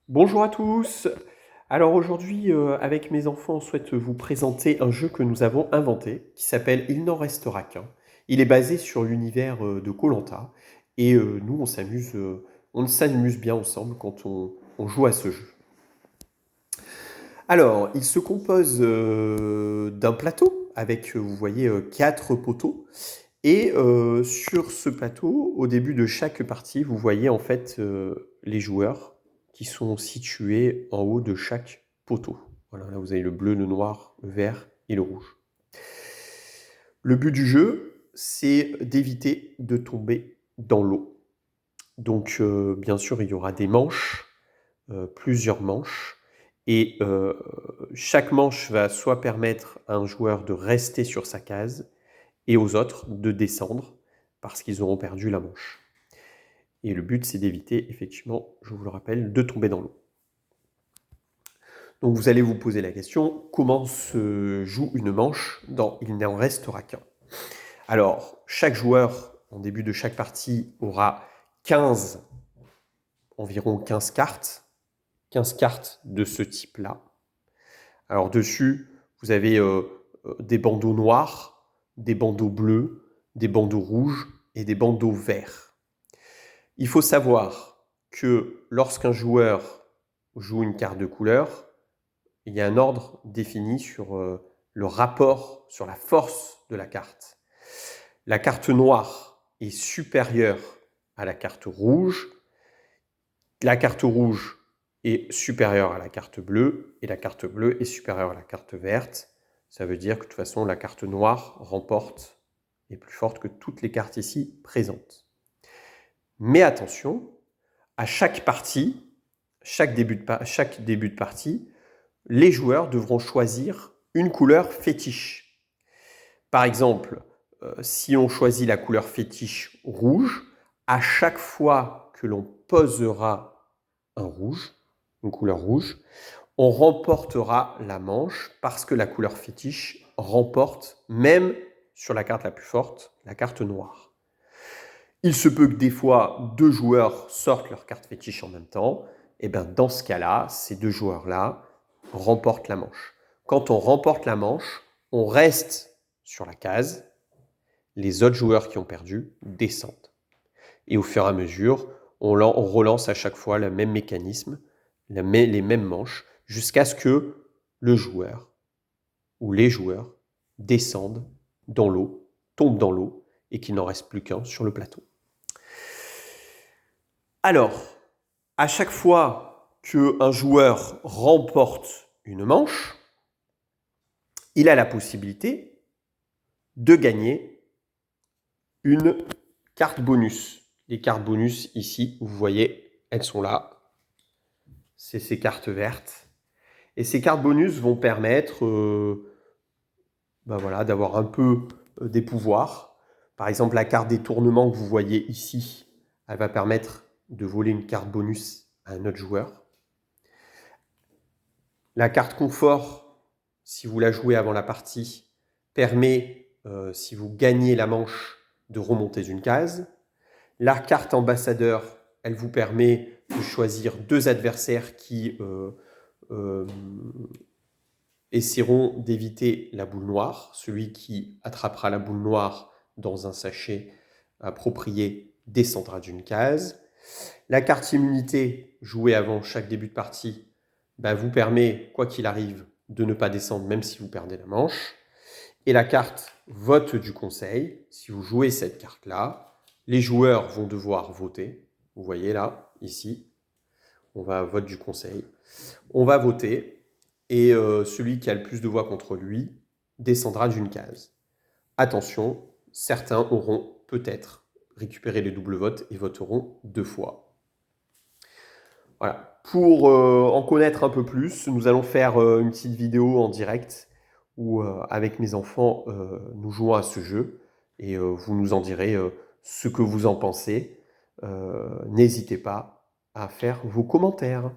Bonjour à tous. Alors aujourd'hui, avec mes enfants, on souhaite vous présenter un jeu que nous avons inventé qui s'appelle Il n'en restera qu'un. Il est basé sur l'univers de koh et nous on s'amuse bien ensemble quand on joue à ce jeu. Alors, il se compose d'un plateau avec, vous voyez, 4 poteaux. Et sur ce plateau, au début de chaque partie, vous voyez en fait les joueurs qui sont situés en haut de chaque poteau. Voilà, là vous avez le bleu, le noir, le vert et le rouge. Le but du jeu, c'est d'éviter de tomber dans l'eau. Donc bien sûr, il y aura des manches, plusieurs manches, et chaque manche va soit permettre à un joueur de rester sur sa case, et aux autres de descendre parce qu'ils auront perdu la manche. Et le but, c'est d'éviter, effectivement, je vous le rappelle, de tomber dans l'eau. Donc vous allez vous poser la question, comment se joue une manche dans Il n'en restera qu'un? Alors, chaque joueur, en début de chaque partie, aura 15, environ 15 cartes de ce type-là. Alors dessus, vous avez des bandeaux noirs, des bandeaux bleus, des bandeaux rouges et des bandeaux verts. Il faut savoir que lorsqu'un joueur joue une carte de couleur, il y a un ordre défini sur le rapport, sur la force de la carte. La carte noire est supérieure à la carte rouge, la carte rouge est supérieure à la carte bleue, et la carte bleue est supérieure à la carte verte. Ça veut dire que de toute façon, la carte noire remporte, est plus forte que toutes les cartes ici présentes. Mais attention, à chaque partie, chaque début de partie, les joueurs devront choisir une couleur fétiche. Par exemple, si on choisit la couleur fétiche rouge, à chaque fois que l'on posera un rouge, une couleur rouge, on remportera la manche parce que la couleur fétiche remporte même sur la carte la plus forte, la carte noire. Il se peut que des fois, deux joueurs sortent leur carte fétiche en même temps. Et bien dans ce cas-là, ces deux joueurs-là remportent la manche. Quand on remporte la manche, on reste sur la case. Les autres joueurs qui ont perdu descendent. Et au fur et à mesure, on relance à chaque fois le même mécanisme, les mêmes manches, jusqu'à ce que le joueur ou les joueurs descendent dans l'eau, tombent dans l'eau, et qu'il n'en reste plus qu'un sur le plateau. Alors, à chaque fois qu'un joueur remporte une manche, il a la possibilité de gagner une carte bonus. Les cartes bonus ici, vous voyez, elles sont là. C'est ces cartes vertes. Et ces cartes bonus vont permettre voilà, d'avoir un peu des pouvoirs. Par exemple, la carte détournement que vous voyez ici, elle va permettre de voler une carte bonus à un autre joueur. La carte confort, si vous la jouez avant la partie, permet, si vous gagnez la manche, de remonter d'une case. La carte ambassadeur, elle vous permet de choisir deux adversaires qui essaieront d'éviter la boule noire. Celui qui attrapera la boule noire dans un sachet approprié descendra d'une case. La carte immunité, jouée avant chaque début de partie, vous permet, quoi qu'il arrive, de ne pas descendre même si vous perdez la manche. Et la carte vote du conseil, si vous jouez cette carte-là, les joueurs vont devoir voter. Vous voyez là, ici, on va vote du conseil. On va voter et celui qui a le plus de voix contre lui descendra d'une case. Attention, certains auront peut-être récupéré les doubles votes et voteront 2 fois. Voilà. Pour en connaître un peu plus, nous allons faire une petite vidéo en direct où, avec mes enfants, nous jouons à ce jeu et vous nous en direz ce que vous en pensez. N'hésitez pas à faire vos commentaires.